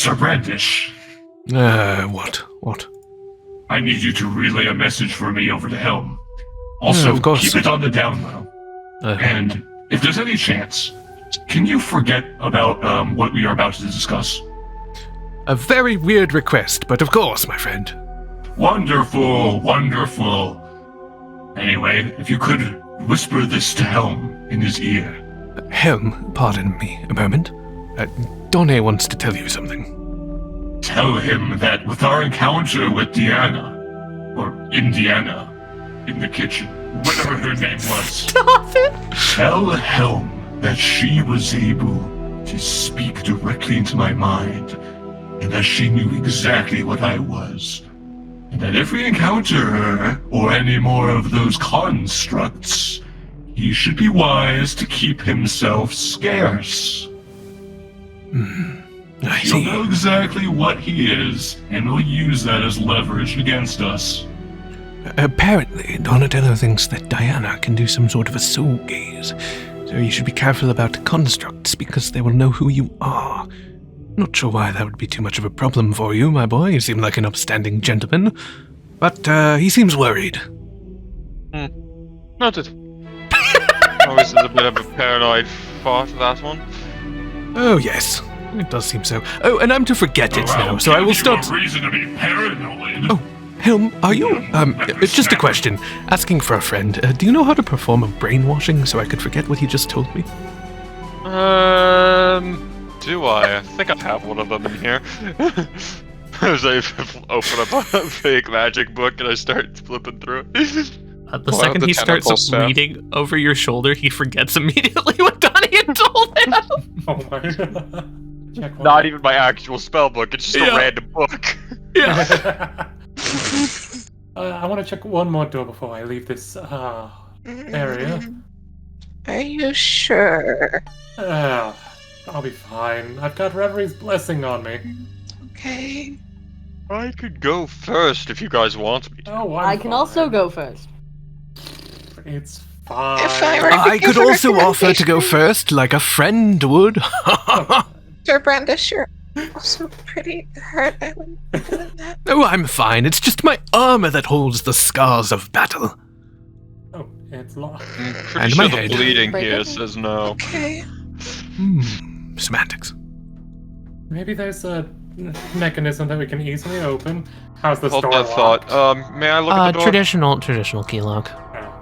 Sir Brandish. What? I need you to relay a message for me over to Helm. Also, keep it on the down low. And if there's any chance, can you forget about what we are about to discuss? A very weird request, but of course, my friend. Wonderful. Anyway, if you could whisper this to Helm in his ear. Helm, pardon me a moment. Donne wants to tell you something. Tell him that with our encounter with Deanna, or Indiana, in the kitchen, whatever her name was. Stop it! Tell Helm that she was able to speak directly into my mind, and that she knew exactly what I was. And that if we encounter her, or any more of those constructs, he should be wise to keep himself scarce. He'll know exactly what he is, and will use that as leverage against us. Apparently, Donatello thinks that Diana can do some sort of a soul gaze, so you should be careful about constructs because they will know who you are. Not sure why that would be too much of a problem for you, my boy. You seem like an upstanding gentleman, but he seems worried. Noted. Always a bit of a paranoid thought, that one. Oh, yes. It does seem so. Oh, and I'm to forget it now, so I will start... No reason to be paranoid. Oh, Helm, are you... it's just a question. Asking for a friend. Do you know how to perform a brainwashing so I could forget what you just told me? Do I? I think I have one of them in here. As I open up a fake magic book and I start flipping through it. The second he starts reading over your shoulder, he forgets immediately what Donnie had told him. Oh my god. Not even my actual spell book, it's just a random book. Yeah. I want to check one more door before I leave this area. Are you sure? I'll be fine. I've got Reverie's blessing on me. Okay. I could go first if you guys want me. Oh, I can also go first. It's fine. If I were I could also offer to go first, like a friend would. Sir Brandish, you're also pretty hurt. I wouldn't do that. Oh, I'm fine. It's just my armor that holds the scars of battle. Oh, it's locked. I'm pretty And sure my the head. bleeding Break here it? says no. Okay. Semantics. Maybe there's a mechanism that we can easily open. How's the Hold door that locked? thought. May I look at the door? Traditional key lock.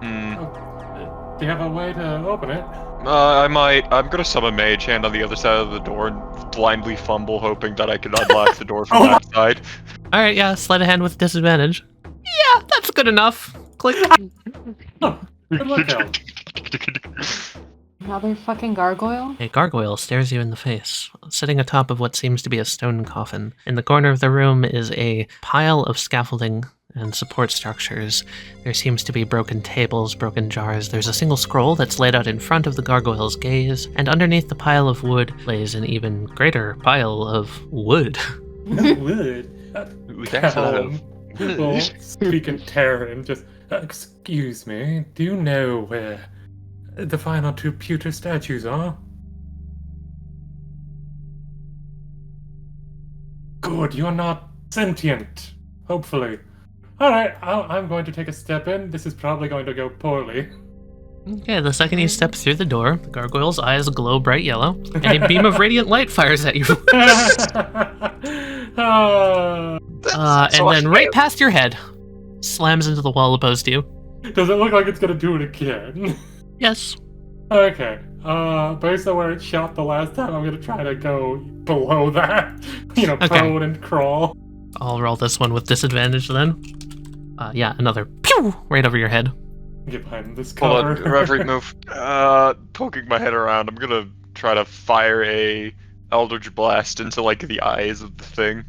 Do you have a way to open it? I might. I'm gonna summon Mage Hand on the other side of the door and blindly fumble, hoping that I can unlock the door from that side. Alright, yeah, sleight of hand with disadvantage. Yeah, that's good enough. Click. Good luck, Helm. Another fucking gargoyle? A gargoyle stares you in the face, sitting atop of what seems to be a stone coffin. In the corner of the room is a pile of scaffolding and support structures. There seems to be broken tables, broken jars. There's a single scroll that's laid out in front of the gargoyle's gaze, and underneath the pile of wood lays an even greater pile of wood. Wood. That's a lot of- Well, speak in Terran, just... excuse me, do you know where the final two pewter statues are? Good, you're not sentient. Hopefully. Alright, I'm going to take a step in. This is probably going to go poorly. Okay, the second you step through the door, the gargoyle's eyes glow bright yellow, and a beam of radiant light fires at you. And then right past your head, slams into the wall opposed to you. Does it look like it's gonna do it again? Yes. Okay. Based on where it shot the last time, I'm gonna try to go below that. Prone and crawl. I'll roll this one with disadvantage then. Yeah, another pew right over your head. Get behind this Hold cover. on, Reverie move. Poking my head around, I'm gonna try to fire a Eldritch Blast into, the eyes of the thing.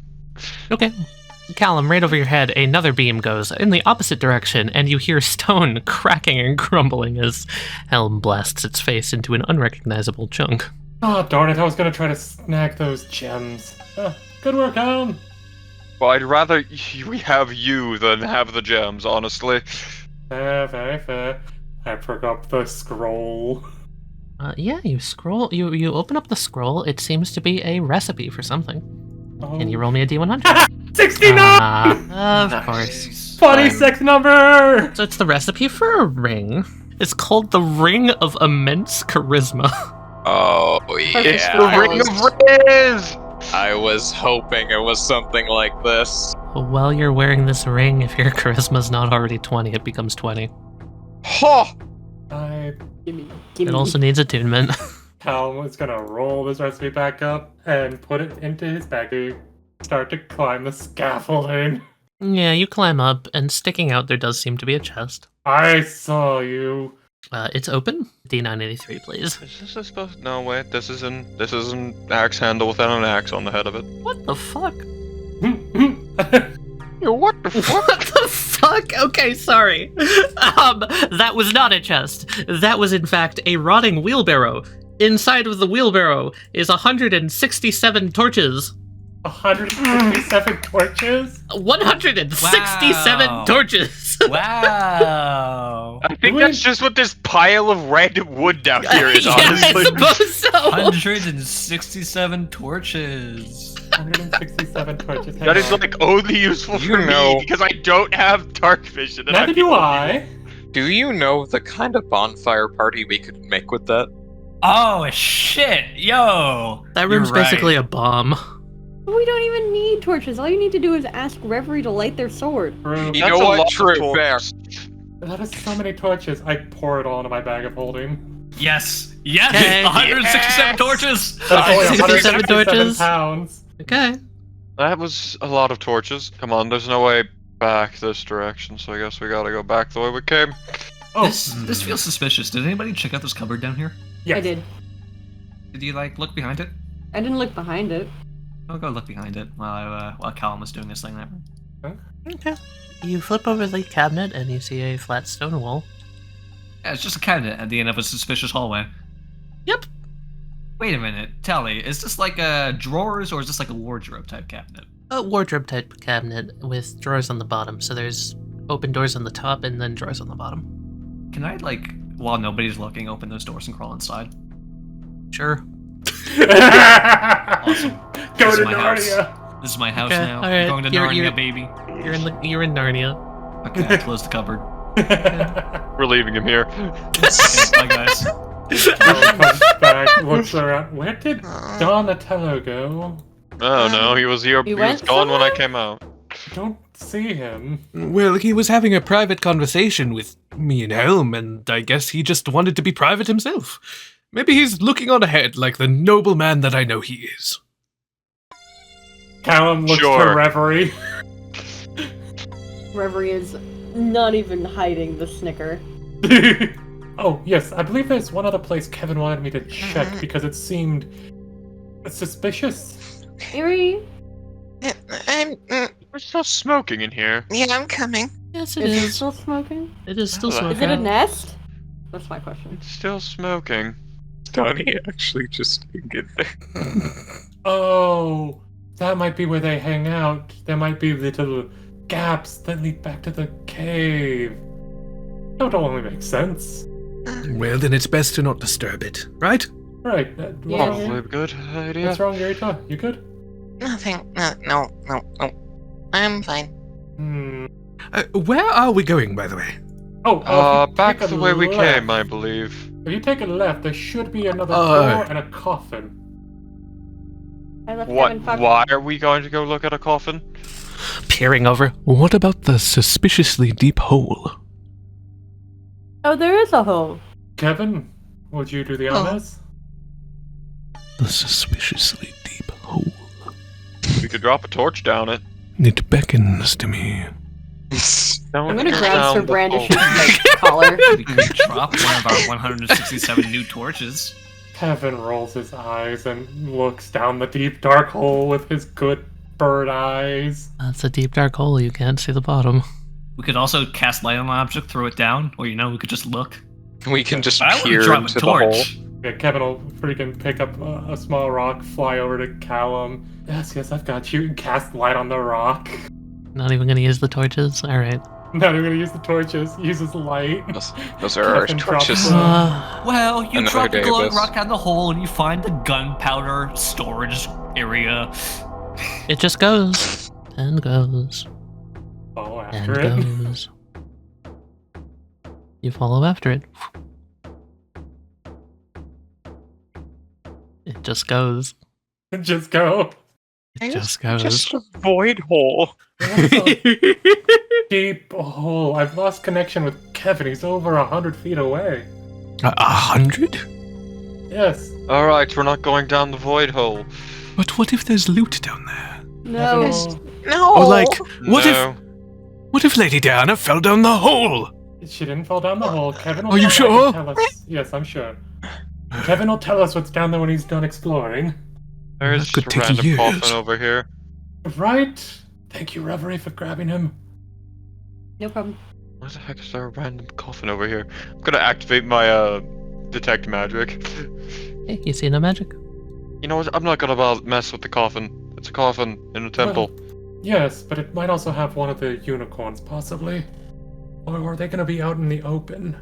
Okay. Callum, right over your head, another beam goes in the opposite direction, and you hear stone cracking and crumbling as Helm blasts its face into an unrecognizable chunk. Oh, darn it, I was gonna try to snag those gems. Good work, Helm. Well, I'd rather we have you than have the gems, honestly. Very fair. I pick up the scroll. Yeah, you scroll. You open up the scroll. It seems to be a recipe for something. Can you roll me a D100? 69! Of course. Funny sex number! So it's the recipe for a ring. It's called the Ring of Immense Charisma. Oh, It's yeah. the Ring of Riz! I was hoping it was something like this. While you're wearing this ring, if your charisma's not already 20, it becomes 20. Ho! Gimme. It also needs attunement. Callum is gonna roll this recipe back up and put it into his bag to start to climb the scaffolding. Yeah, you climb up, and sticking out there does seem to be a chest. I saw you. It's open. D983, please. Is this supposed? No, wait. This is an axe handle without an axe on the head of it. What the fuck? What the fuck? What the fuck? Okay, sorry. That was not a chest. That was, in fact, a rotting wheelbarrow. Inside of the wheelbarrow is 167 torches. 167 torches? 167 Wow. torches! Wow. I think that's just what this pile of random wood down here is, Yeah, I honestly. suppose so. 167 torches. 167 torches. That is like only useful You for me know- because I don't have dark vision. And Neither do I. Do you know the kind of bonfire party we could make with that? Oh shit, yo. That room's You're right. basically a bomb. We don't even need torches. All you need to do is ask Reverie to light their sword. True. You That's know a what? lot of True, torches. That is so many torches. I pour it all into my bag of holding. Yes. Yes. Okay. 167 Yes. torches. That's only 167 torches. pounds. Okay. That was a lot of torches. Come on, there's no way back this direction, so I guess we gotta go back the way we came. Oh, This feels suspicious. Did anybody check out this cupboard down here? yes. I did. Did you look behind it? I didn't look behind it. I'll go look behind it while Callum was doing this thing there. Okay. You flip over the cabinet and you see a flat stone wall. Yeah, it's just a cabinet at the end of a suspicious hallway. Yep. Wait a minute, Tali, is this like a drawers or is this like a wardrobe type cabinet? A wardrobe type cabinet with drawers on the bottom. So there's open doors on the top and then drawers on the bottom. Can I, while nobody's looking, open those doors and crawl inside? Sure. Awesome. Go This is to my house. Narnia. This is my house Okay, now. alright, I'm going to you're- Narnia, you're- baby. You're in Narnia. Okay, I closed the cupboard. We're leaving him here. Okay, bye, guys. Callum comes back, looks around. Where did Donatello go? Oh no, he was here. He He was went gone when I somewhere? came out. Don't see him. Well, he was having a private conversation with me and Helm, and I guess he just wanted to be private himself. Maybe he's looking on ahead like the noble man that I know he is. Callum looks to Sure. Reverie. Reverie is not even hiding the snicker. Oh, yes, I believe there's one other place Kevin wanted me to check because it seemed suspicious. Eerie, We're still smoking in here. Yeah, I'm coming. Yes, it is it is. still smoking? It is still Is it smoking. Is it a nest? That's my question. It's still smoking. Donnie actually just didn't get there. Oh, that might be where they hang out. There might be little gaps that lead back to the cave. That would only make sense. Well, then it's best to not disturb it, right? Right. Yeah. Probably a good idea. What's wrong, Yarita? You good? Nothing. No. I'm fine. Where are we going, by the way? Oh, if you Back take a the way we left- came, I believe. If you take a left, there should be another Oh. door and a coffin. I left What? Kevin fucked. Why are we going to go look at a coffin? Peering over. What about the suspiciously deep hole? Oh, there is a hole. Kevin, would you do the Oh. honors? The suspiciously deep hole. We could drop a torch down it. It beckons to me. Don't I'm gonna go grab down Sir the Brandish's hole. like, collar. We could drop one of our 167 new torches. Kevin rolls his eyes and looks down the deep dark hole with his good bird eyes. That's a deep dark hole. You can't see the bottom. We could also cast light on an object, throw it down, or we could just look. We can just I want to peer drop a into the hole. torch. Yeah, Kevin will freaking pick up a small rock, fly over to Callum. Yes, I've got you. And cast light on the rock. Not even gonna use the torches. All right. Not even gonna use the torches. Uses light. Those are our Kevin drops torches. them. Well, you Another drop the day of glowing this. rock down the hole and you find the gunpowder storage area. It just goes and goes Follow and after it. goes. You follow after it. It just goes. Just go. It just goes. Just a void hole. Deep hole. I've lost connection with Kevin. He's over 100 feet away. 100? Yes. Alright, we're not going down the void hole. But what if there's loot down there? No. Yes. No. Or like, what No. if Lady Diana fell down the hole? She didn't fall down the hole. Kevin will Are you come back and sure? tell us. Yes, I'm sure. Kevin will tell us what's down there when he's done exploring. There's That could just a take random years. coffin over here. Right? Thank you, Reverie, for grabbing him. No problem. Why the heck is there a random coffin over here? I'm gonna activate my detect magic. Hey, you see no magic? You know what? I'm not gonna mess with the coffin. It's a coffin in a temple. Yes, but it might also have one of the unicorns, possibly. Or are they gonna be out in the open?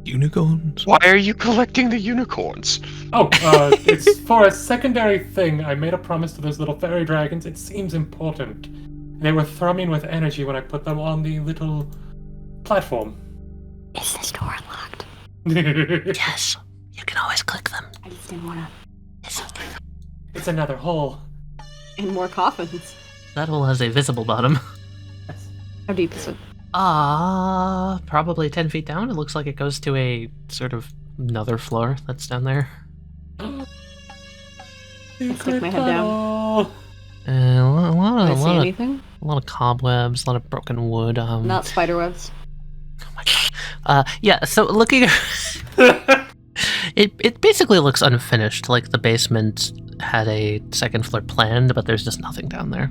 Unicorns? Why are you collecting the unicorns? Oh, it's for a secondary thing. I made a promise to those little fairy dragons. It seems important. They were thrumming with energy when I put them on the little platform. Is this door unlocked? Yes. You can always click them. I just didn't wanna. It's another hole. And more coffins. That hole has a visible bottom. How deep is it? Probably 10 feet down. It looks like it goes to a sort of another floor that's down there. Stick my head down. A lot Do I see of anything? a lot of cobwebs, a lot of broken wood. Not spiderwebs. Oh my god. Yeah. So looking, it basically looks unfinished. Like the basement had a second floor planned, but there's just nothing down there.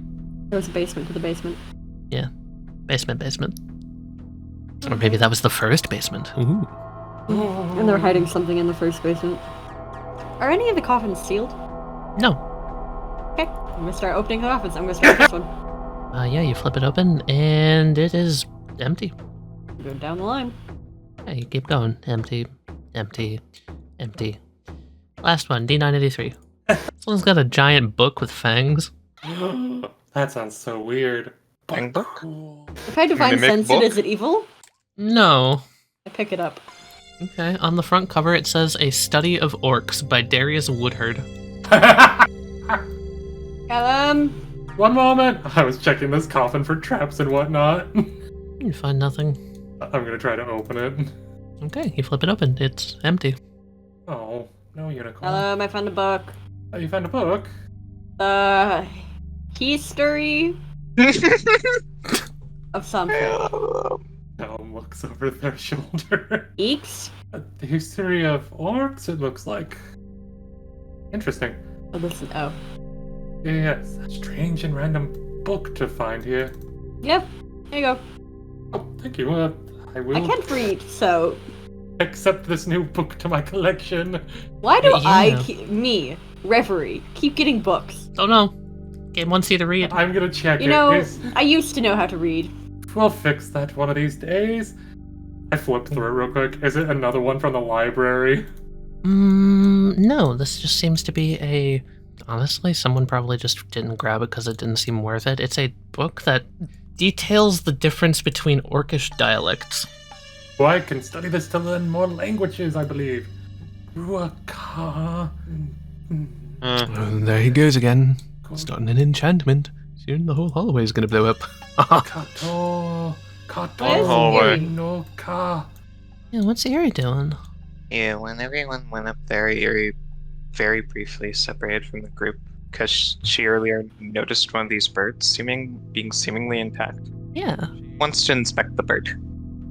There was a basement to the basement. Yeah, basement. Or maybe that was the first basement. Ooh. And they're hiding something in the first basement. Are any of the coffins sealed? No. Okay, I'm gonna start opening the coffins. I'm gonna start with this one. Yeah, you flip it open and it is empty. Go down the line. Yeah, you keep going. Empty. Last one, D983. Someone's got a giant book with fangs. That sounds so weird. Bang book? Cool. If I define Mimic censored, book? is it evil? No. I pick it up. Okay, on the front cover it says A Study of Orcs by Darius Woodhard. One moment. I was checking this coffin for traps and whatnot. You find nothing. I'm gonna try to open it. Okay, you flip it open. It's empty. Oh, no unicorn. I found a book. Oh, you found a book? History of something. Elm looks over their shoulder. Eeks? The history of orcs, it looks like. Interesting. Oh, listen. Oh. Yes, a strange and random book to find here. Yep. There you go. Oh, thank you. I will I can't read, so accept this new book to my collection. why do Yeah. me, Reverie, keep getting books? Oh no. Game wants you to read. I'm gonna check You it. know, It's- I used to know how to read. We'll fix that one of these days. I flipped through it real quick. Is it another one from the library? No, this just seems to be a... Honestly, someone probably just didn't grab it because it didn't seem worth it. It's a book that details the difference between Orcish dialects. Well, I can study this to learn more languages, I believe. Ruaka. There he goes again. Starting an enchantment. Soon the whole hallway is going to blow up. Kato. Kato. What is hallway. No ka. Yeah, what's Eerie doing? Yeah, when everyone went up there, Yuri very briefly separated from the group because she earlier noticed one of these birds being seemingly intact. Yeah, Wants to inspect the bird.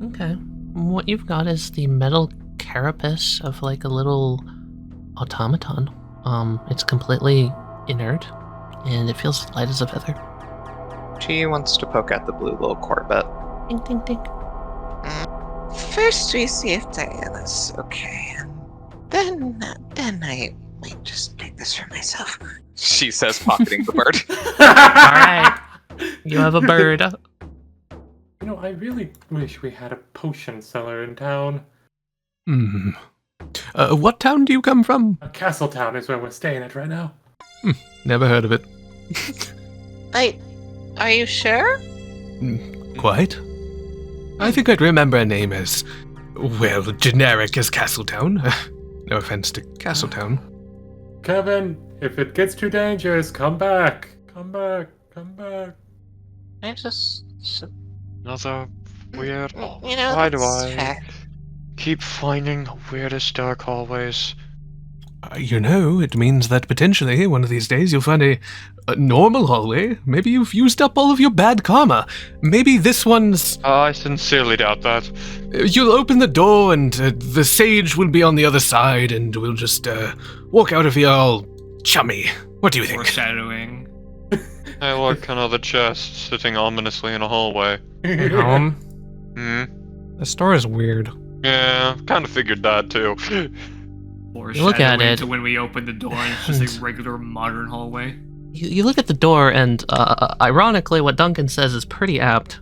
okay. What you've got is the metal carapace of like a little automaton. It's completely inert, and it feels light as a feather. She wants to poke at the blue little Corvette. Ding, ding, ding. First, we see if Diana's okay. Then I might just take this for myself. She says, pocketing the bird. Alright, you have a bird. You know, I really wish we had a potion seller in town. What town do you come from? Castletown is where we're staying at right now. Never heard of it. Are you sure? Quite. I think I'd remember a name as, well, generic as Castletown. No offense to Castletown. Kevin, if it gets too dangerous, come back. Come back. Come back. I just. Another weird. You know, Why do that's I fair. keep finding the weirdest dark hallways? It means that potentially one of these days you'll find a normal hallway. Maybe you've used up all of your bad karma. Maybe this one's... I sincerely doubt that. You'll open the door and the sage will be on the other side and we'll just walk out of here all chummy. What do you think? Foreshadowing. I look another chest sitting ominously in a hallway. The store is weird. Yeah, kind of figured that too. Look at it. To when we open the door and it's just a regular modern hallway. You look at the door, and ironically, what Duncan says is pretty apt.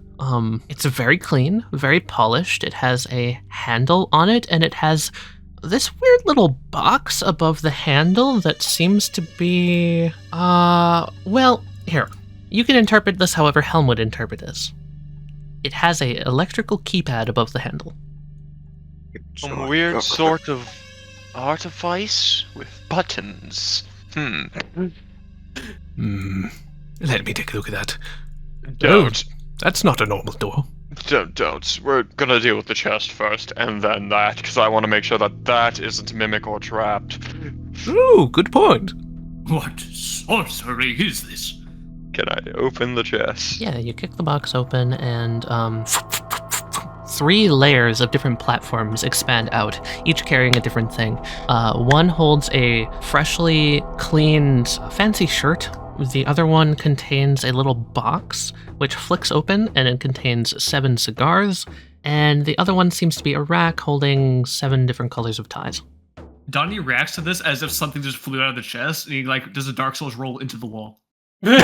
It's very clean, very polished. It has a handle on it, and it has this weird little box above the handle that seems to be... well, here. You can interpret this however Helm would interpret this. It has a electrical keypad above the handle. Some weird sort of artifice with buttons. Let me take a look at that. Don't. That's not a normal door. Don't. We're gonna deal with the chest first, and then that, because I want to make sure that that isn't mimic or trapped. Ooh, good point. What sorcery is this? Can I open the chest? Yeah, you kick the box open, and 3 layers of different platforms expand out, each carrying a different thing. One holds a freshly cleaned fancy shirt. The other one contains a little box, which flicks open, and it contains 7 cigars. And the other one seems to be a rack holding 7 different colors of ties. Donnie reacts to this as if something just flew out of the chest, and he does a Dark Souls roll into the wall. Boom!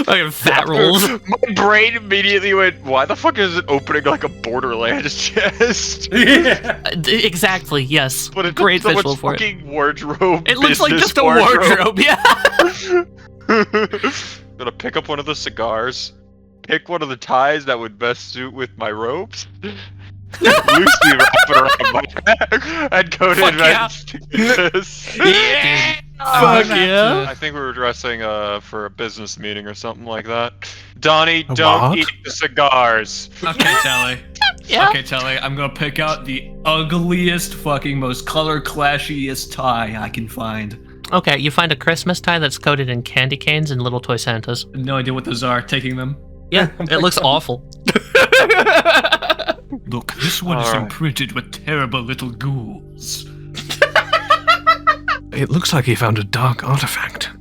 Like fat rolls. My brain immediately went, why the fuck is it opening like a Borderlands chest? Yeah. Exactly, yes. But it's Great someone's visual for it. fucking wardrobe. It looks like business just a wardrobe, yeah. Gonna pick up one of the cigars, pick one of the ties that would best suit with my robes, loosely wrap it around my neck, and go to Fuck yeah. investigate. Yeah! Fuck yeah! I think we were dressing for a business meeting or something like that. Donnie, A don't what? eat the cigars. Okay, Tali. Yeah. Okay, Tali, I'm gonna pick out the ugliest, fucking, most color clashiest tie I can find. Okay, you find a Christmas tie that's coated in candy canes and little toy Santas. No idea what those are. Taking them. Yeah, it looks awful. Look, this one is Alright. imprinted with terrible little ghouls. It looks like he found a dark artifact.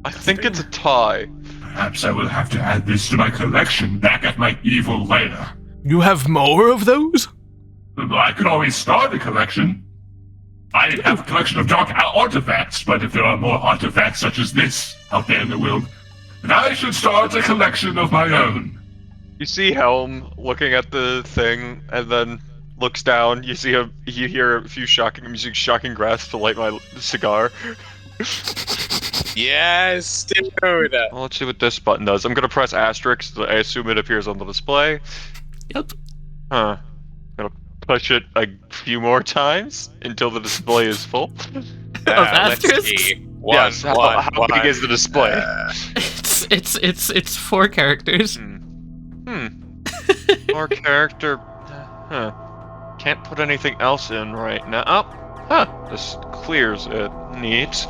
I think it's a tie. Perhaps I will have to add this to my collection back at my evil lair. You have more of those? I could always start a collection. I have a collection of dark artifacts, but if there are more artifacts such as this out there in the world, then I should start a collection of my own. You see Helm looking at the thing, and then looks down. You hear a few shocking grasps to light my cigar. Yes, dude. Well, let's see what this button does. I'm gonna press asterisk. So I assume it appears on the display. Yep. Huh. Gonna push it a few more times until the display is full. Let's asterisks? see. One, Yes. How big is the display? It's 4 characters. More character. Huh. Can't put anything else in right now. Oh. Huh. This clears it. Neat.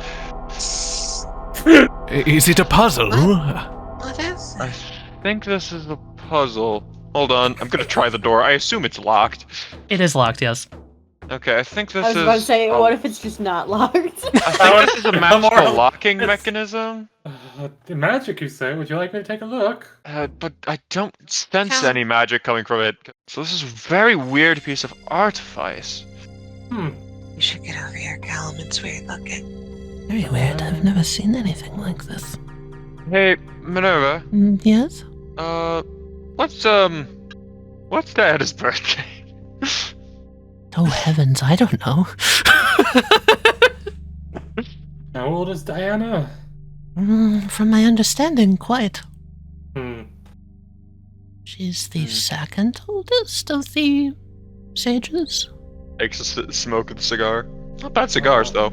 Is it a puzzle? What is I it? think this is a puzzle. Hold on. I'm gonna try the door. I assume it's locked. It is locked, yes. Okay, I think this I was is. about to say, a- what if it's just not locked? I think this is a magical locking mechanism. The magic, you say? Would you like me to take a look? But I don't sense How? any magic coming from it. So this is a very weird piece of artifice. Hmm. You should get over here, Callum. It's weird looking. Very weird. I've never seen anything like this. Hey, Minerva. Yes? What's Diana's birthday? Oh heavens, I don't know. How old is Diana? From my understanding, quite. Hmm. She's the second oldest of the sages. Takes a smoke of the cigar. Not bad cigars, though.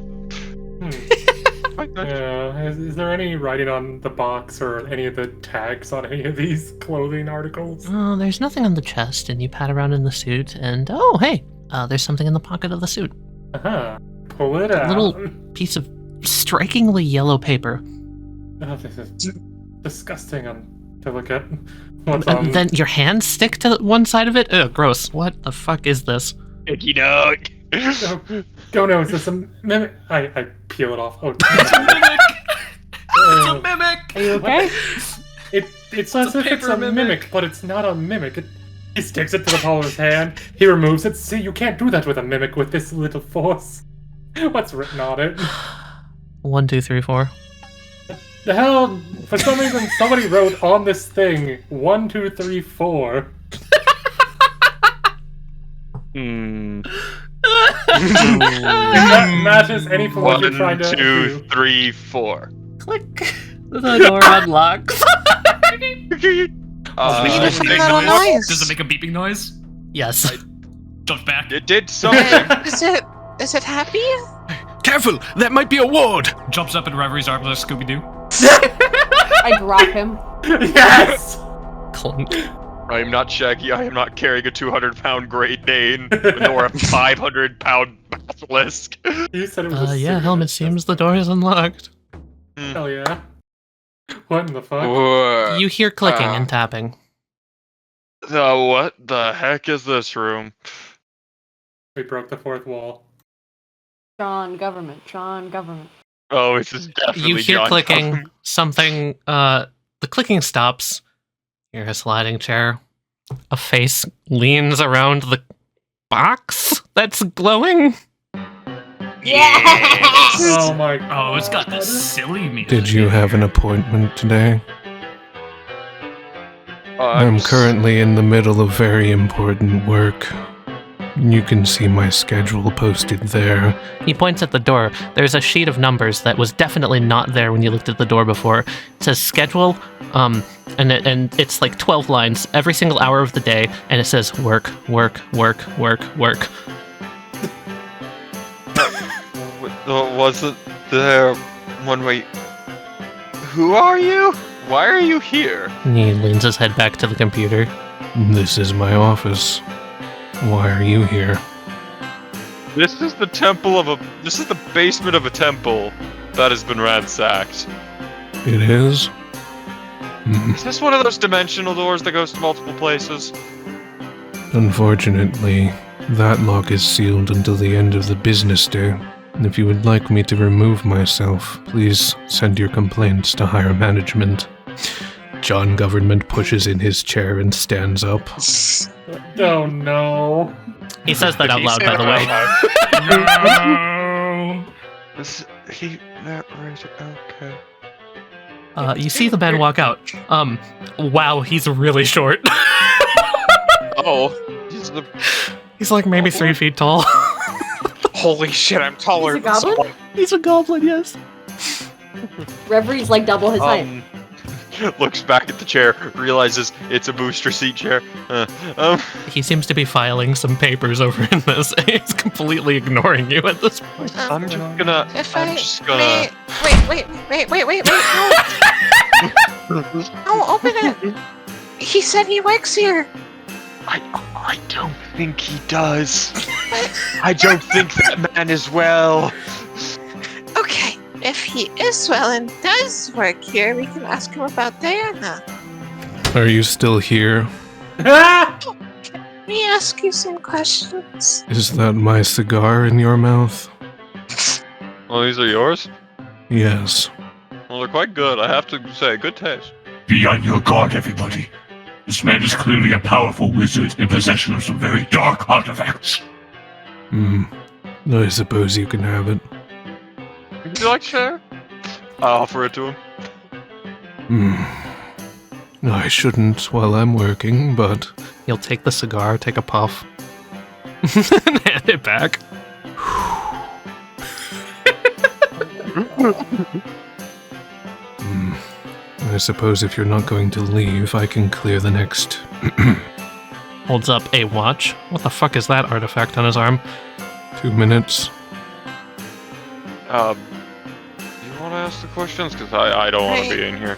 Quite nice. Yeah. Is there any writing on the box or any of the tags on any of these clothing articles? Oh, there's nothing on the chest, and you pat around in the suit, and oh, hey, there's something in the pocket of the suit. Uh-huh. Pull it out. A little piece of strikingly yellow paper. Oh, this is disgusting to look at. What's on? And then your hands stick to one side of it? Ugh, gross. What the fuck is this? Icky dog. Go no, is this a mimic? I peel it off. Oh, It's a mimic! It's a mimic! Are you okay? It's as a if it's paper a mimic, but it's not a mimic. He sticks it to the palm of his hand. He removes it. See, you can't do that with a mimic with this little force. What's written on it? 1, 2, 3, 4. The hell? For some reason, somebody wrote on this thing 1, 2, 3, 4. Hmm. If that matches any from what you're 1, trying to 2, do. 3, 4. Click. The door unlocks. I need to think find out a noise. Does it make a beeping noise? Yes. Jumps back. it did something. Is it happy? Careful! That might be a ward! Jumps up in Reveries arms like Scooby-Doo. I drop him. Yes! Clunk. I am not Shaggy. I am not carrying a 200-pound Great Dane, nor a 500-pound basilisk. You said it was a Yeah, secret. Helmet, seems the door is unlocked. Hell yeah. What in the fuck? You hear clicking and tapping. What the heck is this room? We broke the fourth wall. John government. Oh, this is definitely You hear John clicking, Cullen. something, the clicking stops. You're a sliding chair. A face leans around the box that's glowing. Yes! Oh my god. Oh, it's got this silly music. Did you have an appointment today? I'm s- currently in the middle of very important work. You can see my schedule posted there. He points at the door. There's a sheet of numbers that was definitely not there when you looked at the door before. It says schedule, and it's like 12 lines every single hour of the day, and it says work. Wasn't there one way? Who are you? Why are you here? He leans his head back to the computer. This is my office. Why are you here? This is the This is the basement of a temple that has been ransacked. It is? Is this one of those dimensional doors that goes to multiple places? Unfortunately, that lock is sealed until the end of the business day. And if you would like me to remove myself, please send your complaints to higher management. John Government pushes in his chair and stands up. Oh no. He says that out loud, by the way. No. You see the man walk out. Wow, he's really short. Oh, He's like maybe 3 feet tall. holy shit! I'm taller. He's a goblin? He's a goblin, yes. Reverie's like double his height. Looks back at the chair, realizes it's a booster seat chair. He seems to be filing some papers over in this. He's completely ignoring you at this point. I'm just gonna. If I'm I just gonna. wait, no, open it. He said he works here. I don't think he does. I don't think that man is well. Okay, if he is well and does work here, we can ask him about Diana. Are you still here? Let me ask you some questions. Is that my cigar in your mouth? Well, these are yours? Yes. Well, they're quite good, I have to say. Good taste. Be on your guard, everybody. This man is clearly a powerful wizard in possession of some very dark artifacts. I suppose you can have it. Would you like to share? I'll offer it to him. I shouldn't while I'm working, but He'll take the cigar, take a puff, and hand it back. I suppose if you're not going to leave, I can clear the next... Holds up a watch. What the fuck is that artifact on his arm? 2 minutes. Do you want to ask the questions? Because I don't want to be in here.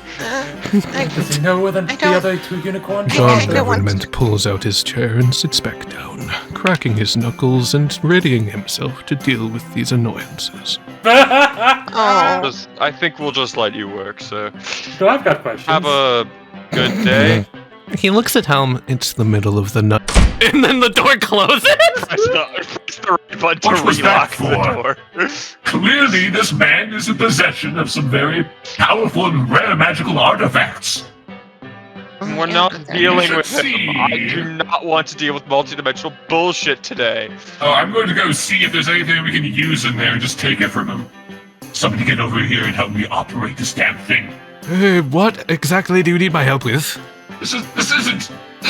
Does he know where the other 2 unicorns I John don't want Government pulls out his chair and sits back down, cracking his knuckles and readying himself to deal with these annoyances. Oh, I think we'll just let you work, so So I've got questions. have a good day. He looks at Helm. It's the middle of the night. And then the door closes. Press the right button to What was that relock the door. Clearly, this man is in possession of some very powerful and rare magical artifacts. We're not dealing with should him. see. I do not want to deal with multidimensional bullshit today. Oh, I'm going to go see if there's anything we can use in there and just take it from him. Somebody get over here and help me operate this damn thing. What exactly do you need my help with? This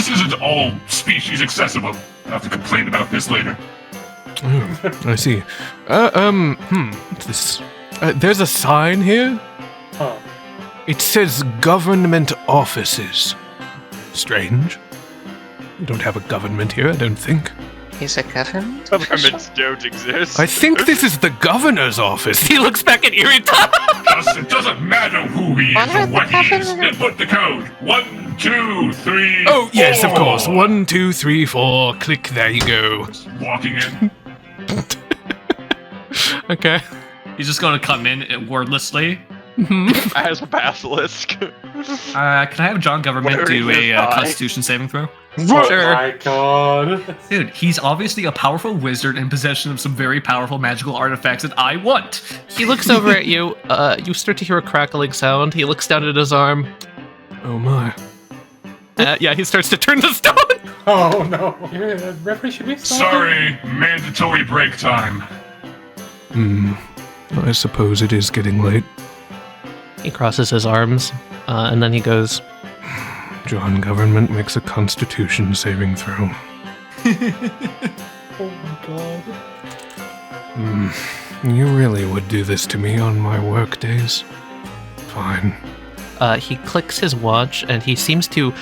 isn't all species accessible. I'll have to complain about this later. Oh, I see. What's this? There's a sign here. Huh. It says government offices. Strange. We don't have a government here, I don't think. he's a government? Governments don't exist. I think this is the governor's office. He looks back at Irita. It doesn't matter who he is or what he is. Input the code. 1, 2, 3. Oh, yes, of 4. course. 1, 2, 3, 4. Click, there you go. Walking in. Okay. He's just going to come in wordlessly. As a basilisk. Can I have John Government Where do is a his eye? Constitution saving throw? Oh Sure. my god. Dude, he's obviously a powerful wizard in possession of some very powerful magical artifacts that I want. He looks over at you. You start to hear a crackling sound. He looks down at his arm. Oh, my. Yeah, he starts to turn to stone. Oh no. Referee, should we stop? Sorry, mandatory break time. I suppose it is getting late. He crosses his arms, and then he goes, John Government makes a Constitution saving throw. Oh my god. You really would do this to me on my work days? Fine. he clicks his watch, and he seems to,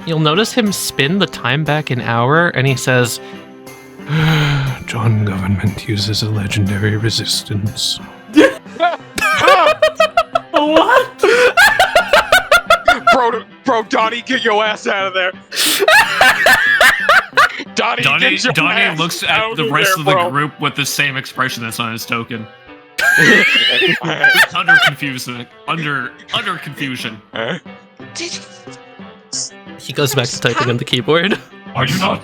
you'll notice him spin the time back an hour, and he says, John Government uses a legendary resistance. What? Bro, Donnie, get your ass out of there. Donnie, get your Donnie ass looks out at the of rest there, of the bro. group with the same expression that's on his token. Under confusion. Under confusion. Did he goes back to typing on the keyboard. Are you not?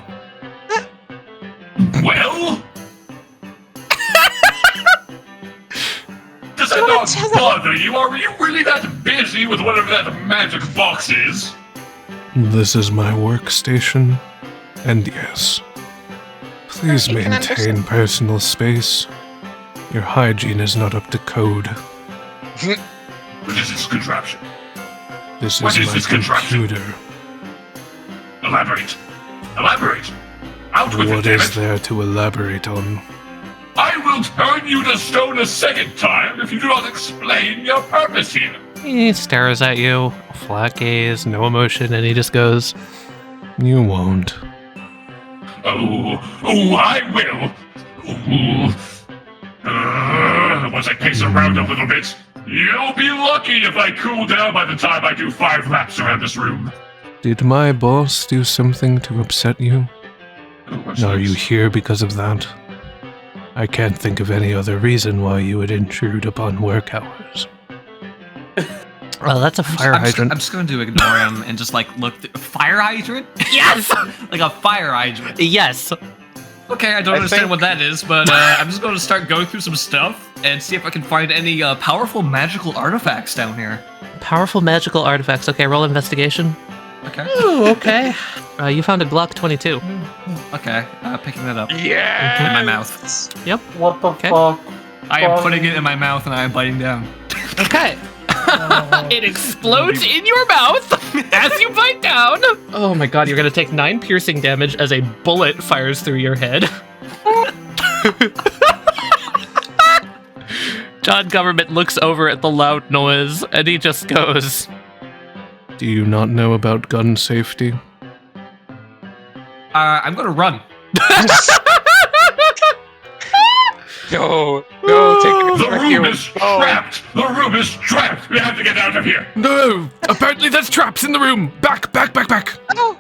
Well? Does that not bother you? Are you really that busy with whatever that magic box is? This is my workstation, and yes, please You can maintain understand. personal space. Your hygiene is not up to code. What is this contraption? This What is is my this contraption? computer. Elaborate. Elaborate. Out with What it, damn is it. there to elaborate on? I will turn you to stone a second time if you do not explain your purpose here. He stares at you, flat gaze, no emotion, and he just goes, You won't. Oh, I will. Once I pace around a little bit, you'll be lucky if I cool down by the time I do 5 laps around this room. Did my boss do something to upset you? Oh, what's Are you this? here because of that? I can't think of any other reason why you would intrude upon work hours. "Oh, that's a fire hydrant." I'm just going to ignore him and just like look. Fire hydrant? Yes, Like a fire hydrant. yes. Okay, I don't understand what that is, but I'm just going to start going through some stuff and see if I can find any powerful magical artifacts down here. Powerful magical artifacts. Okay, roll investigation. Okay. Ooh, okay. You found a Glock 22. Okay, picking that up Yeah. in my mouth. Yep. What the Okay. fuck? I am putting it in my mouth and I am biting down. Okay. It explodes in your mouth as you bite down. Oh my god, you're gonna take 9 piercing damage as a bullet fires through your head. John Government looks over at the loud noise and he just goes, Do you not know about gun safety? I'm gonna run. No, take The it back room here. is trapped! The room is trapped! We have to get out of here! No! Apparently there's traps in the room! Back! Oh,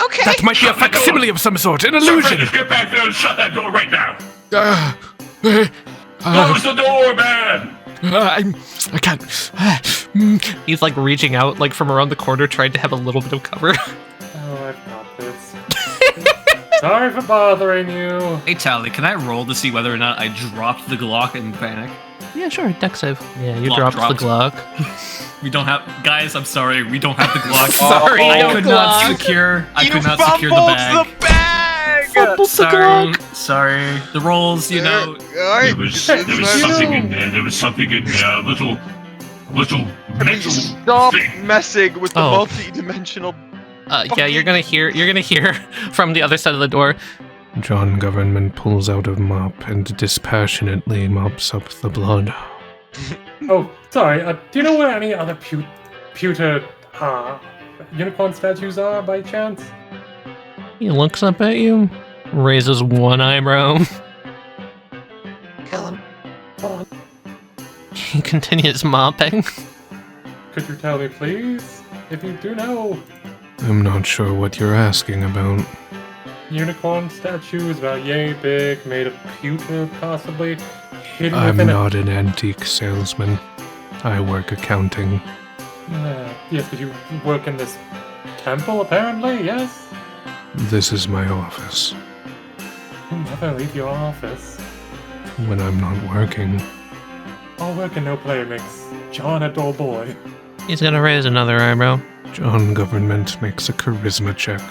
okay. That might be a Shut the door. facsimile of some sort, an illusion! Get back there and shut that door right now! Uh, Close the door, man! I can't. he's like reaching out like from around the corner trying to have a little bit of cover. Oh, I've got this. Sorry for bothering you. Hey, Tali, can I roll to see whether or not I dropped the Glock in panic? Yeah, sure, deck save. Yeah, you Glock dropped the Glock. We don't have... Guys, I'm sorry. We don't have the Glock. Sorry, I no could not Glock. secure... I You could not secure the fumbled bag. the bag! Fumbled the Sorry. Glock. Sorry. The rolls, you know... There was something in there. There was something in there. A little mental Stop thing. messing with the Oh. multi-dimensional... Yeah, you're gonna hear from the other side of the door. John Government pulls out a mop and dispassionately mops up the blood. Oh, sorry. Do you know where any other pewter unicorn statues are, by chance? He looks up at you, raises one eyebrow. Kill him. Oh, He continues mopping. could you tell me, please? If you do know. I'm not sure what you're asking about. Unicorn statues about yay big, made of pewter, possibly. Hidden I'm within not an antique salesman. I work accounting. Yes, but you work in this temple, apparently, yes? This is my office. You never leave your office. When I'm not working, All work and no play makes John a dull boy. He's gonna raise another eyebrow. John Government makes a charisma check.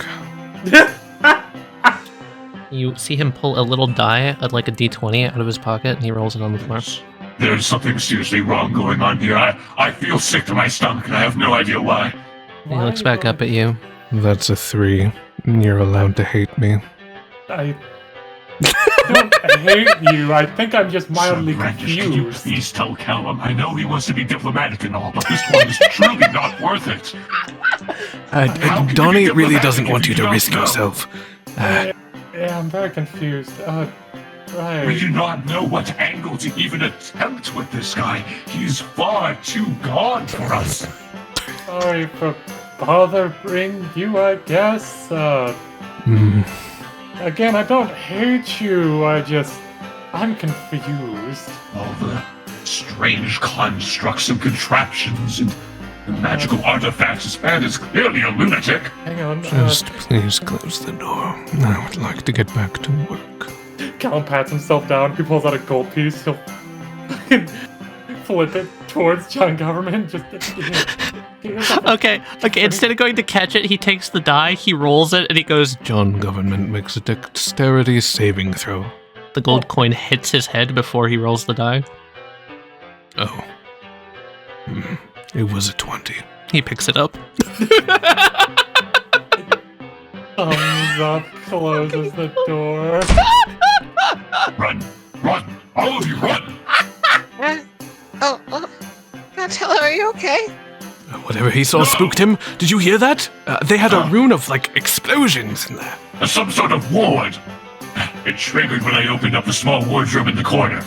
You see him pull a little die, like a d20, out of his pocket, and he rolls it on the floor. There's something seriously wrong going on here. I feel sick to my stomach and I have no idea why. He looks back up at you. That's a 3. You're allowed to hate me. I don't hate you. I think I'm just mildly Sir Brandish, can you confused. please tell Callum? I know he wants to be diplomatic and all, but this one is truly not worth it. How can you Donnie be really diplomatic doesn't if want you to don't risk know? yourself. Yeah, I'm very confused. We Right. do not know what angle to even attempt with this guy. He's far too gone for us. Sorry for bothering you, I guess. Again, I don't hate you. I'm confused. All the strange constructs and contraptions and the magical artifacts. This man is clearly a lunatic. Hang on. Just please close the door. I would like to get back to work. Callum pats himself down. He pulls out a gold piece. He'll flip it towards John Government. Just Okay, instead of going to catch it, he takes the die, he rolls it, and he goes, John Government makes a dexterity saving throw. the gold coin hits his head before he rolls the die. Oh. It was a 20. He picks it up. thumbs up, closes the door. Run! All of you, run! Oh, now tell her, are you okay? Whatever he saw spooked him. Did you hear that? They had a rune of, explosions in there. Some sort of ward. It triggered when I opened up the small wardrobe in the corner.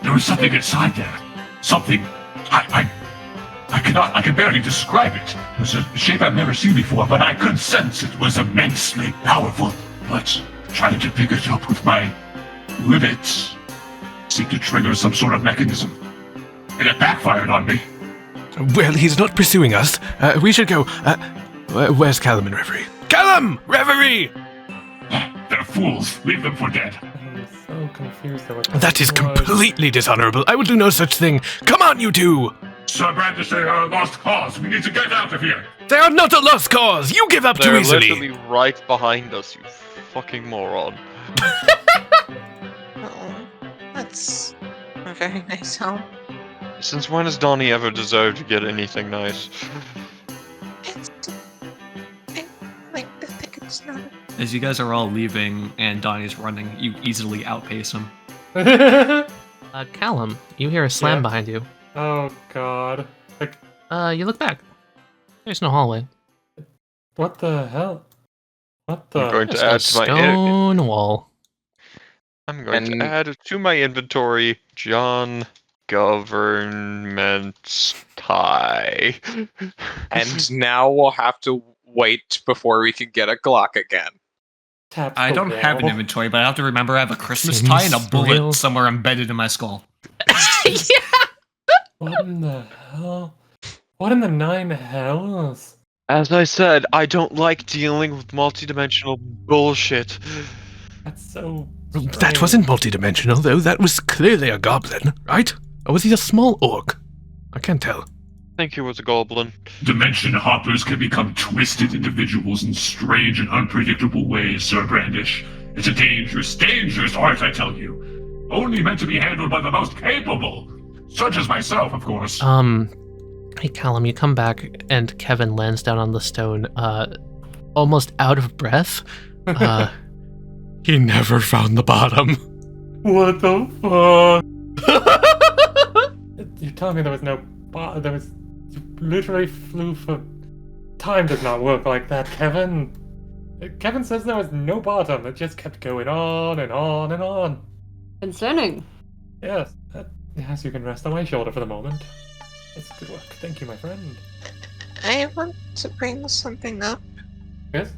There was something inside there. Something. I can barely describe it. It was a shape I've never seen before, but I could sense it was immensely powerful. But trying to pick it up with my rivets seemed to trigger some sort of mechanism. And it backfired on me. Well, he's not pursuing us. We should go. Where's Callum and Reverie? Callum! Reverie! They're fools. Leave them for dead. I'm so confused. That is completely dishonorable. I will do no such thing. Come on, you two! Sir Brandish, they are a lost cause. We need to get out of here. They are not a lost cause! You give up too They're easily! literally right behind us, you fucking moron. Oh, that's a very nice home. Since when has Donnie ever deserved to get anything nice? I like to think it's not. As you guys are all leaving and Donnie's running, you easily outpace him. Callum, you hear a slam Yeah? behind you. Oh god. Like, You look back. There's no hallway. what the hell? What I'm going the? Just to a add to my stone wall. I'm going And- to add to my inventory John Government tie. And now we'll have to wait before we can get a Glock again. Tap I the don't have an wall. inventory, but I have to remember I have a Christmas Seems tie and a bullet real. somewhere embedded in my skull. What in the hell? What in the nine hells? As I said, I don't like dealing with multidimensional bullshit. That's so. That strange. wasn't multidimensional, though. That was clearly a goblin, right? Or was he a small orc? I can't tell. I think he was a goblin. Dimension hoppers can become twisted individuals in strange and unpredictable ways, Sir Brandish. It's a dangerous, dangerous art, I tell you. Only meant to be handled by the most capable. Such as myself, of course. Hey Callum, you come back and Kevin lands down on the stone, almost out of breath. He never found the bottom. What the fuck? You're telling me there was no. There was. You literally flew for. Time does not work like that, Kevin. Kevin says there was no bottom. It just kept going on and on and on. Concerning. Yes. Yes, you can rest on my shoulder for the moment. That's good work. Thank you, my friend. I want to bring something up. Yes?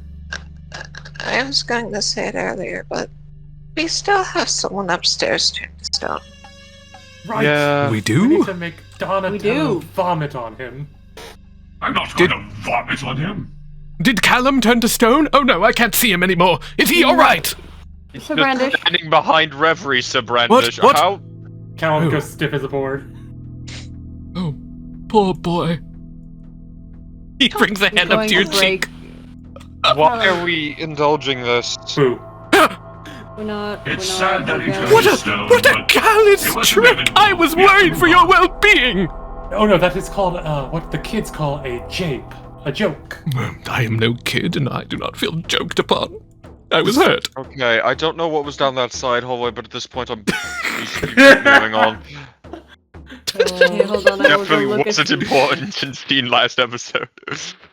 I was going to say it earlier, but we still have someone upstairs turned to stone. Right. Yeah. We We do? need to make Donatello We do. vomit on him. I'm not going to vomit on him. Did Callum turn to stone? Oh no, I can't see him anymore. Is he alright? Sir Brandish. Standing behind Reverie, Sir Brandish. What? How? Callum Oh. goes stiff as a board. Oh, poor boy. He brings a He's hand up going to your to break. cheek. Why are we indulging this? Boo. We're not. It's we're sad not, that he we're turned very- to stone, What a but callous it wasn't trick! even- I was worried for your well-being! Oh no, that is called, what the kids call a jape. A joke. I am no kid, and I do not feel joked upon. I was hurt. Okay, I don't know what was down that side hallway, but at this point I'm just keep moving on. Okay, hold on. I will go Definitely look wasn't at. important in seen last episode.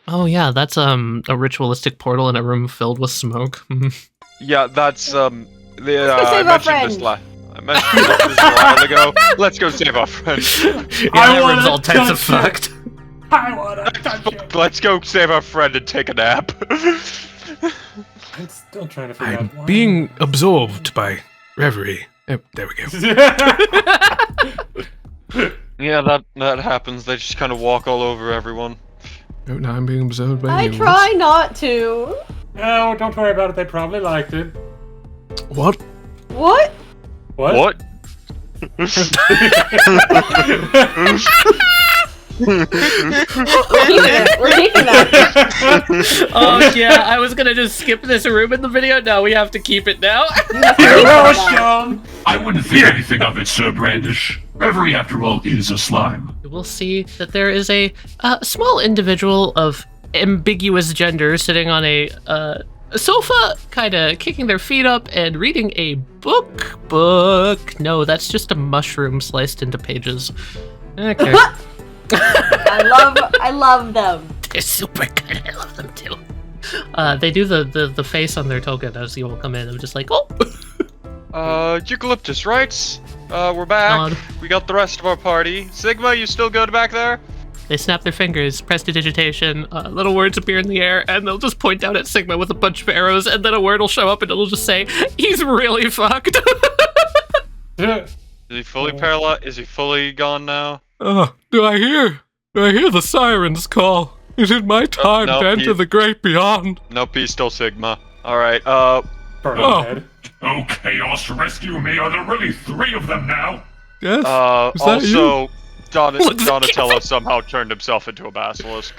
Oh yeah, that's a ritualistic portal in a room filled with smoke. Yeah, that's go I save our mentioned this friend. I mentioned this a while ago. Let's go save our friend. Yeah, that room's all tense and touch fucked. I wanna touch you. Let's go save our friend and take a nap. I'm still trying to figure out I'm why. being absorbed by reverie. Oh, there we go. Yeah, that happens. They just kind of walk all over everyone. Oh, now I'm being absorbed by I humans. try not to. No, don't worry about it. They probably liked it. What? What? What? We're keeping that. Oh yeah, I was gonna just skip this room in the video. No, we have to keep it now. I wouldn't think anything of it, Sir Brandish. Reverie, after all, is a slime. We'll see that there is a small individual of ambiguous gender sitting on a sofa, kind of kicking their feet up and reading a book. No, that's just a mushroom sliced into pages. Okay. I love them. They're super good. I love them too. They do the face on their token as you will come in. I'm just like, oh. Eucalyptus, right? We're back. Nod. We got the rest of our party. Sigma, you still good back there? They snap their fingers, prestidigitation, little words appear in the air, and they'll just point down at Sigma with a bunch of arrows, and then a word will show up and it'll just say, he's really fucked. Is he fully paralyzed? Is he fully gone now? Do I hear the sirens call? Is it my time no, to enter the great beyond? Nope, he's still Sigma. Alright, Burn Oh. head. Oh, Chaos, rescue me. Are there really 3 of them now? Yes? Is that you? also, What's Donatello somehow turned himself into a basilisk.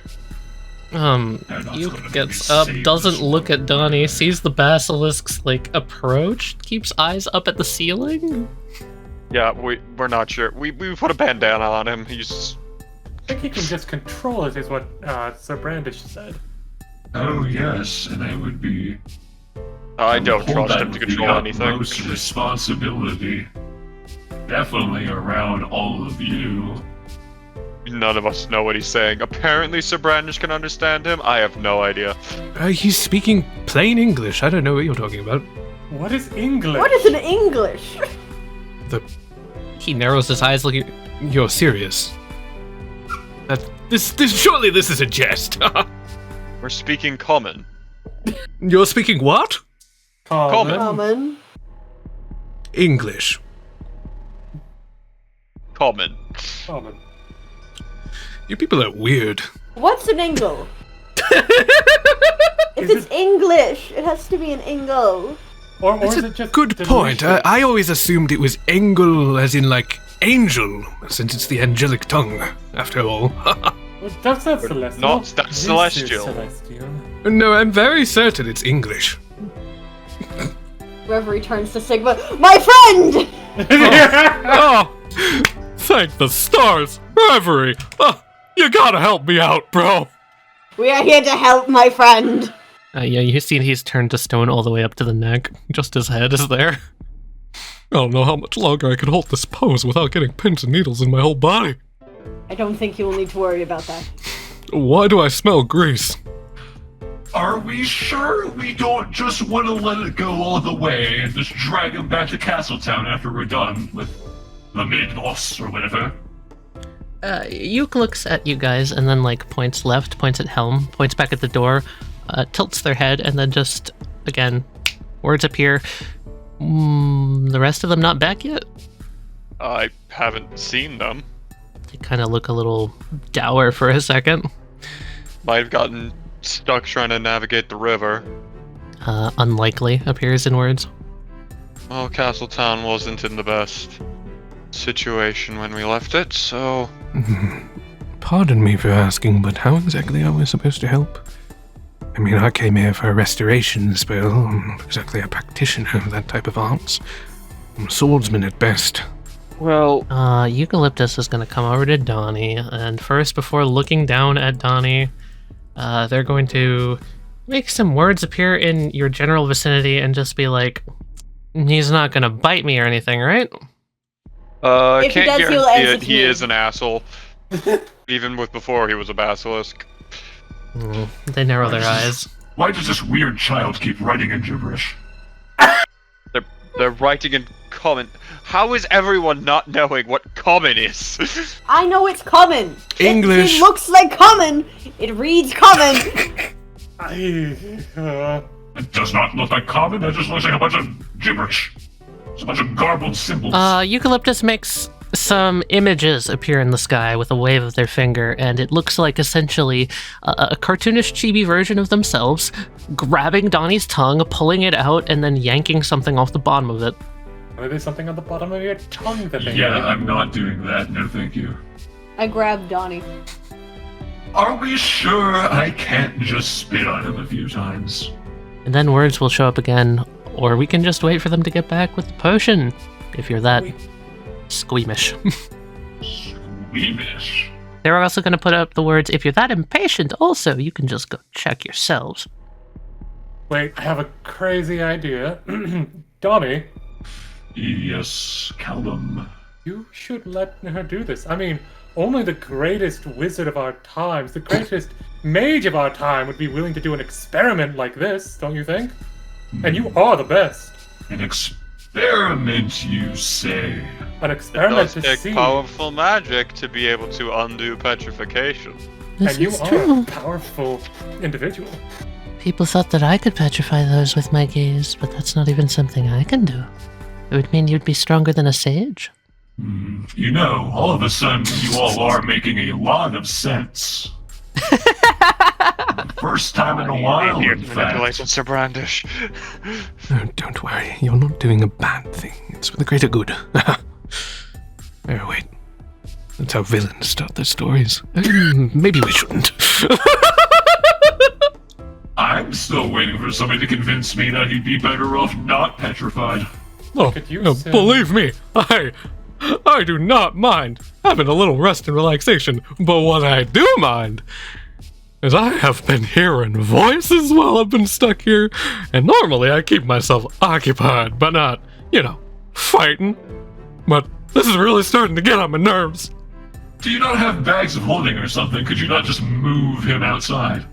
Yuke gets up, doesn't look at Donnie, sees the basilisk's, approach, keeps eyes up at the ceiling. Yeah, we're not sure. We put a bandana on him. He's... I think he can just control it, is what Sir Brandish said. Oh, yes, and I would be... I don't hold trust that him to with control the anything. utmost responsibility. definitely around all of you. None of us know what he's saying. Apparently Sir Brandish can understand him. I have no idea. He's speaking plain English. I don't know what you're talking about. What is English? What is an English? He narrows his eyes looking. You're serious? Surely this is a jest. We're speaking common. You're speaking what? Common. Common. English. Common. Common. You people are weird. What's an Engle? If it's English, it has to be an Engle. Or That's is a it just good point. delicious? I always assumed it was Engel, as in like angel, since it's the angelic tongue, after all. Well, that's not celestial. Not, that's This is celestial. celestial. No, I'm very certain it's English. Reverie turns to Sigma. My friend! Oh, thank the stars, Reverie. You gotta help me out, bro. We are here to help, my friend. Yeah, you see he's turned to stone all the way up to the neck. Just his head is there. I don't know how much longer I can hold this pose without getting pins and needles in my whole body. I don't think you will need to worry about that. Why do I smell grease? Are we sure we don't just want to let it go all the way and just drag him back to Castletown after we're done with the mid-boss or whatever? Yuke looks at you guys and then like points left, points at Helm, points back at the door, tilts their head, and then just again, words appear. The rest of them not back yet? I haven't seen them. They kind of look a little dour for a second. Might have gotten stuck trying to navigate the river. Unlikely appears in words. Well, Castletown wasn't in the best situation when we left it, so... Pardon me for asking, but how exactly are we supposed to help? I mean, I came here for a restoration spell. I'm not exactly a practitioner of that type of arts. I'm a swordsman at best. Well... Eucalyptus is going to come over to Donnie, and first, before looking down at Donnie, they're going to make some words appear in your general vicinity and just be like, he's not going to bite me or anything, right? If he can't does, he'll guarantee it. execute. He is an asshole. Even with before he was a basilisk. They narrow their eyes. Why does this weird child keep writing in gibberish? They're writing in common. How is everyone not knowing what common is? I know it's common. English. It looks like common. It reads common. It does not look like common, it just looks like a bunch of gibberish. It's a bunch of garbled symbols. Eucalyptus makes some images appear in the sky with a wave of their finger, and it looks like essentially a cartoonish chibi version of themselves grabbing Donnie's tongue, pulling it out, and then yanking something off the bottom of it. Maybe there's something on the bottom of your tongue that they Yeah, I'm not doing that, no thank you. I grabbed Donnie. Are we sure I can't just spit on him a few times? And then words will show up again, or we can just wait for them to get back with the potion, if you're that squeamish. Squeamish? They're also going to put up the words, if you're that impatient, also, you can just go check yourselves. Wait, I have a crazy idea. Donnie, Yes, Callum. you should let her do this. I mean, only the greatest wizard of our times, the greatest mage of our time would be willing to do an experiment like this, don't you think? And you are the best. An experiment, you say? An It experiment does to take see. powerful magic to be able to undo petrification. This And you is are true. a powerful individual. People thought that I could petrify those with my gaze, but that's not even something I can do. It would mean you'd be stronger than a sage. You know, all of a sudden, you all are making a lot of sense. First time in a while, in fact. Manipulation, Sir Brandish. Oh, don't worry, you're not doing a bad thing. It's for the greater good. Oh, wait. That's how villains start their stories. Maybe we shouldn't. I'm still waiting for somebody to convince me that he'd be better off not petrified. Oh, Could you no, say- believe me, I do not mind having a little rest and relaxation, but what I do mind is I have been hearing voices while I've been stuck here, and normally I keep myself occupied, but not, fighting. But This is really starting to get on my nerves. Do you not have bags of holding or something? Could you not just move him outside?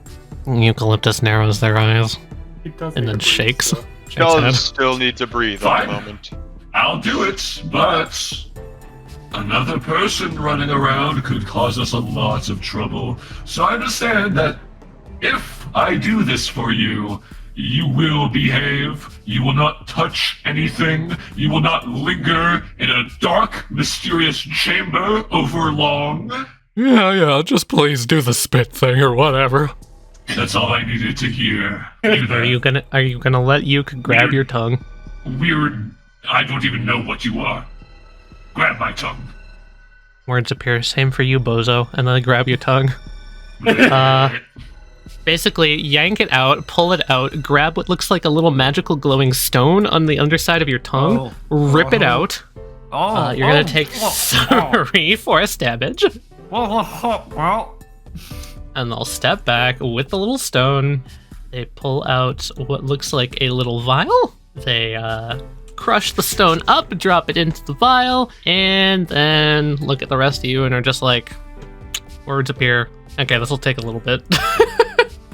Eucalyptus narrows their eyes He does and need then to breathe, shakes. so- Shakes Does head. still need to breathe at Fine. the moment. I'll do it, but another person running around could cause us a lot of trouble. So I understand that if I do this for you, you will behave, you will not touch anything, you will not linger in a dark, mysterious chamber over long. Yeah, just please do the spit thing or whatever. That's all I needed to hear. Are you gonna let Yuke grab your tongue? Weird. I don't even know what you are. Grab my tongue. Words appear. Same for you, bozo. And then grab your tongue. Basically, yank it out, pull it out, grab what looks like a little magical glowing stone on the underside of your tongue, rip it out. You're gonna take 3 force damage. Well, And they'll step back with the little stone. They pull out what looks like a little vial. They crush the stone up, drop it into the vial, and then look at the rest of you and are just like, words appear. Okay, this will take a little bit.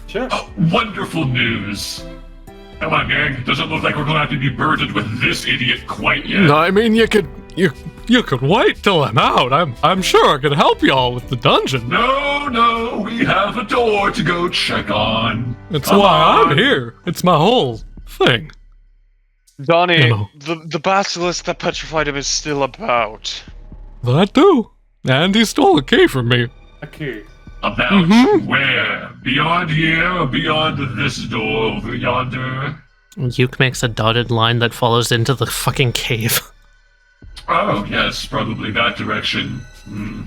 Sure. Oh, wonderful news. Come on, gang. Doesn't look like we're going to have to be burdened with this idiot quite yet. No, I mean, you could wait till I'm out. I'm sure I could help y'all with the dungeon. No, we have a door to go check on. That's Come why on. I'm here. It's my whole thing. Donnie, No. the basilisk that petrified him is still about. That too. And he stole a key from me. Okay. About where? Beyond here or beyond this door over yonder? Yuke makes a dotted line that follows into the fucking cave. Oh, yes, probably that direction.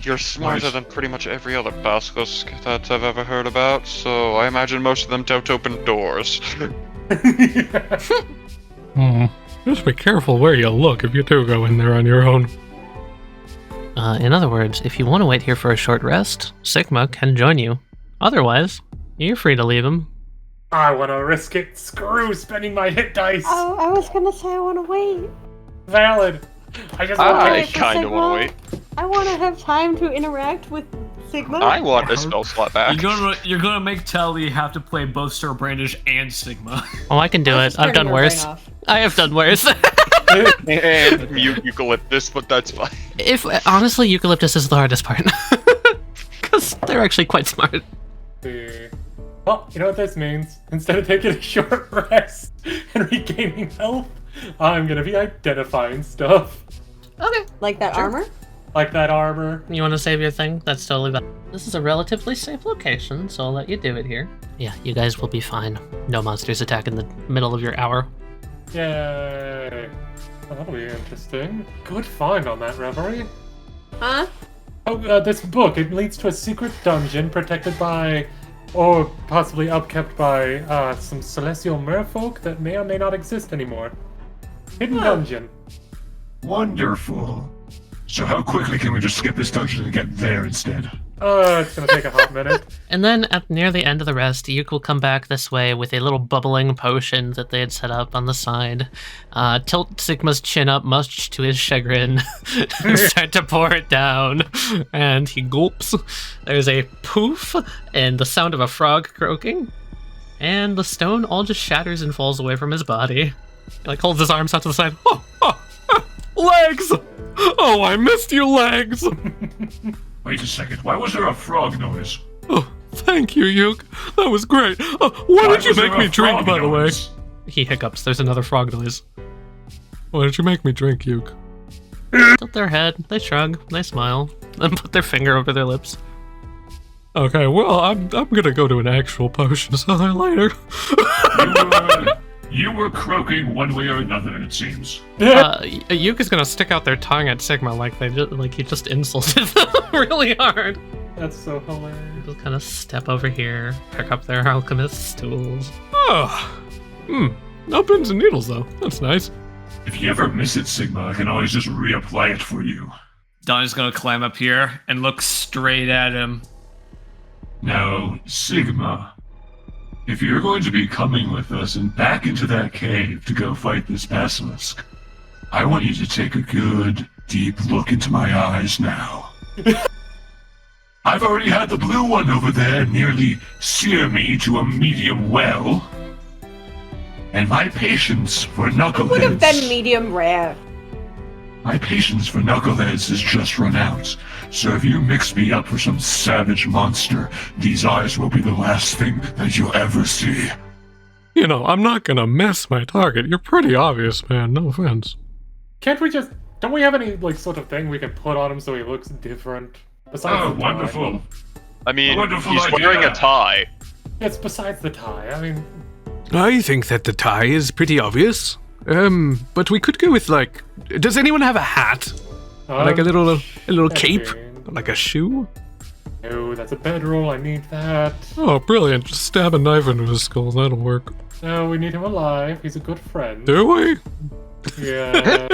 You're smarter Right. than pretty much every other basilisk that I've ever heard about, so I imagine most of them don't open doors. Just be careful where you look if you do go in there on your own. In other words, if you want to wait here for a short rest, Sigma can join you. Otherwise, you're free to leave him. I want to risk it. Screw spending my hit dice. Oh, I was gonna say I want to wait. Valid. I just want I to. for kinda wanna Sigma. I want to have time to interact with Sigma. I want a spell slot back. you're gonna make Tali have to play both Sir Brandish and Sigma. Oh, I can do I it. was I've done turning your brain worse. off. I have done worse. And eucalyptus, but that's fine. If honestly, Eucalyptus is the hardest part. Because they're actually quite smart. Well, you know what this means? Instead of taking a short rest and regaining health, I'm gonna be identifying stuff. Okay. Like that armor? Like that armor. You want to save your thing? That's totally valid. This is a relatively safe location, so I'll let you do it here. Yeah, you guys will be fine. No monsters attack in the middle of your hour. Yay. Oh, that'll be interesting. Good find on that, Reverie. Huh? Oh, this book, it leads to a secret dungeon protected by, or possibly upkept by, some celestial merfolk that may or may not exist anymore. Hidden dungeon. Wonderful. So how quickly can we just skip this dungeon and get there instead? It's gonna take a hot minute. And then at near the end of the rest, Yuke will come back this way with a little bubbling potion that they had set up on the side. Tilt Sigma's chin up, much to his chagrin, and start to pour it down. And he gulps. There's a poof and the sound of a frog croaking. And the stone all just shatters and falls away from his body. He like holds his arms out to the side. Legs! Oh, I missed you, legs! Wait a second, why was there a frog noise? Oh, thank you, Yuke. That was great. Why Why did you was there make a me drink, frog by the way? noise? He hiccups. There's another frog noise. Why did you make me drink, Yuke? Tilt their head, they shrug, they smile, then put their finger over their lips. Okay, well, I'm gonna go to an actual potion later. You were croaking one way or another, it seems. Yuke is gonna stick out their tongue at Sigma like he just insulted them really hard. That's so hilarious. Just kind of step over here, pick up their alchemist's tools. Oh, no pins and needles though. That's nice. If you ever miss it, Sigma, I can always just reapply it for you. Donnie's gonna climb up here and look straight at him. Now, Sigma, if you're going to be coming with us and back into that cave to go fight this basilisk, I want you to take a good, deep look into my eyes now. I've already had the blue one over there nearly sear me to a medium well. And my patience for knuckleheads... Would have been medium rare. My patience for knuckleheads has just run out. So if you mix me up for some savage monster, these eyes will be the last thing that you'll ever see. You know, I'm not gonna miss my target. You're pretty obvious, man. No offense. Can't we just... Don't we have any, like, sort of thing we can put on him so he looks different? Besides Oh, the tie. wonderful. I mean, Wonderful he's idea. wearing a tie. Yes, besides the tie. I mean... I think that the tie is pretty obvious. But we could go with, like... Does anyone have a hat? Like a little cape? Like a shoe? No, that's a bedroll. I need that. Oh, brilliant. Just stab a knife into his skull. That'll work. No, we need him alive. He's a good friend. Do we? Yes.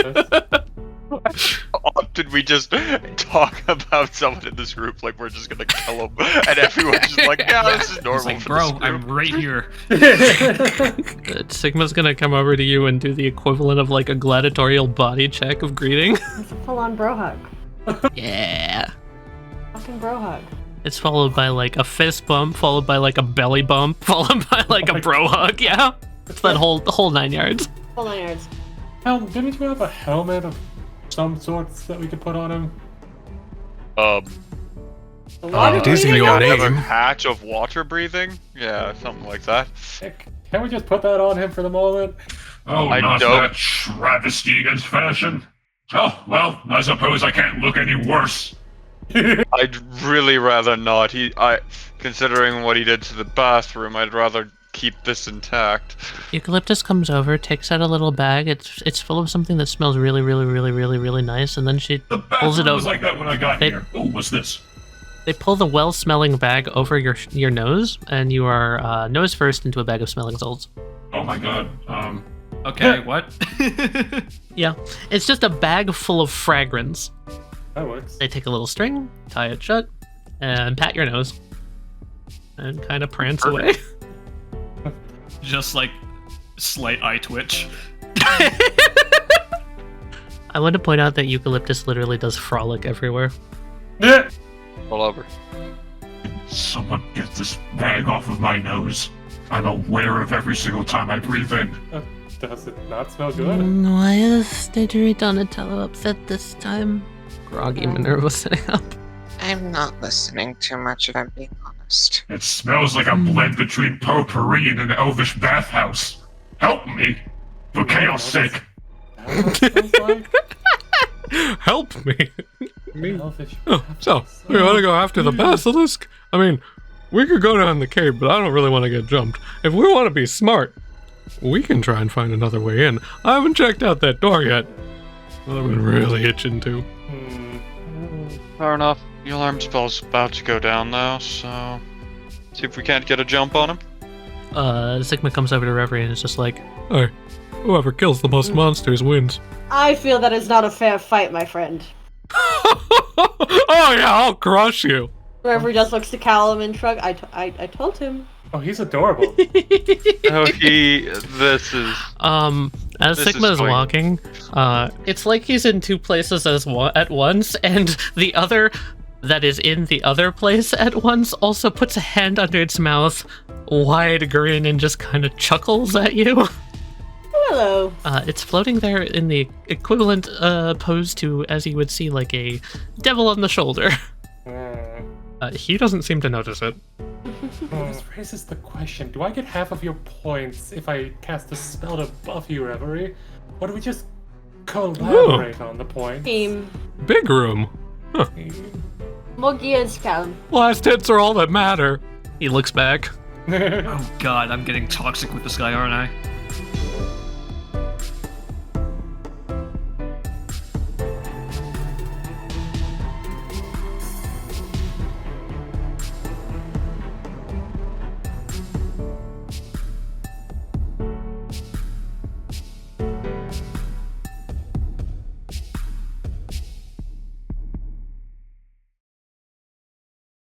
Did we just talk about someone in this group like we're just gonna kill him, and everyone's just like, yeah, this is normal. It's like, for bro, this group." I'm right here. Sigma's gonna come over to you and do the equivalent of like a gladiatorial body check of greeting. It's a full-on bro hug. Yeah. Fucking bro hug. It's followed by like a fist bump, followed by like a belly bump, followed by like a bro hug, yeah? It's that whole 9 yards. Full 9 yards. Didn't you have a helmet of some sorts that we could put on him? It is in your Have a name. hatch of water breathing? Yeah, something like that. Heck, can we just put that on him for the moment? Oh, I not don't- that travesty against fashion. Oh, well, I suppose I can't look any worse. I'd really rather not. Considering what he did to the bathroom, I'd rather keep this intact. Eucalyptus comes over, takes out a little bag. It's full of something that smells really, really, really, really, really nice, and then she The pulls it bathroom was over. like that when I got They- here. Oh, what's this? They pull the well-smelling bag over your nose, and you are nose first into a bag of smelling salts. Oh my god. Okay, what? Yeah, it's just a bag full of fragrance. That works. They take a little string, tie it shut, and pat your nose, and kind of prance away. Just like slight eye twitch. I want to point out that Eucalyptus literally does frolic everywhere. All over. Someone get this bag off of my nose. I'm aware of every single time I breathe in. Does it not smell good? Why is Didgeridoo Donatello upset this time? Groggy Minerva sitting up. I'm not listening too much, if I'm being honest. It smells like a blend between potpourri and an elvish bathhouse. Help me, for chaos' sake. That's what it smells like? Help me. Elfish Oh, so, we want to go after the basilisk? I mean, we could go down the cave, but I don't really want to get jumped. If we want to be smart, we can try and find another way in. I haven't checked out that door yet. I've been really itching to. Fair enough. The alarm spell's about to go down now, so see if we can't get a jump on him. Sigma comes over to Reverie and is just like, Hey, whoever kills the most monsters wins. I feel that is not a fair fight, my friend. Oh yeah, I'll crush you. Reverie just looks to Callum and shrug. I told him. Oh, he's adorable. Oh, this is... as This Sigma is is going- walking, it's like he's in two places at once, and the other that is in the other place at once also puts a hand under its mouth, wide grin, and just kind of chuckles at you. Hello. It's floating there in the equivalent pose to, as you would see, like a devil on the shoulder. He doesn't seem to notice it. This raises the question, do I get half of your points if I cast a spell to buff you, Reverie? Or do we just collaborate on the points? Team. Big room. More gears, Callum. Last hits are all that matter. He looks back. Oh god, I'm getting toxic with this guy, aren't I?